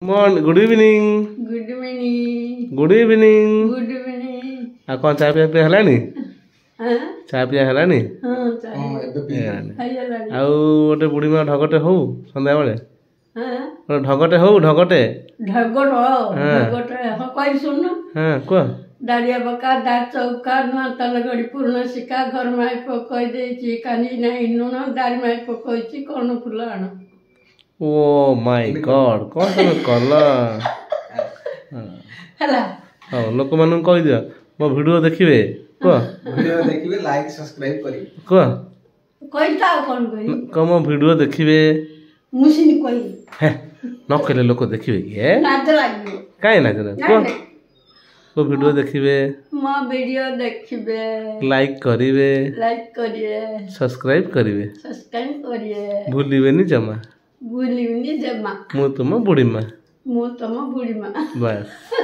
good evening good evening good evening good evening आ कौन चाय पिया हेलानी हां चाय पिया हेलानी हां चाय हेलानी आउ गोटे बुढ़ी माँ ढगटे हौ संध्या बेले हां ढगटे हौ ढगटे ढगटे हो कोई सुन हां को दारिया बका दात चौका नुआ तलगड़ी पूर्ण शिका घर माई पकई देछि कानी नाही नुन दारी माई पकईछि कौन फुल आण ओ माय गॉड कौन तुम कल हला हाँ लोक मान कह दियो मो वीडियो देखिए को वीडियो देखिए लाइक सब्सक्राइब करी को कइता कौन कहि को मो वीडियो देखिए मुसिन कहि न कहले लोक देखिए कि नाच लागियो काहे ना को को वीडियो देखिए मो वीडियो देखिबे लाइक करिवे सब्सक्राइब करिवे भूलिबेनी जमा भूलिबेनी जमा मु तुम बुढ़ी माँ मु तुम बुढ़ी माँ बस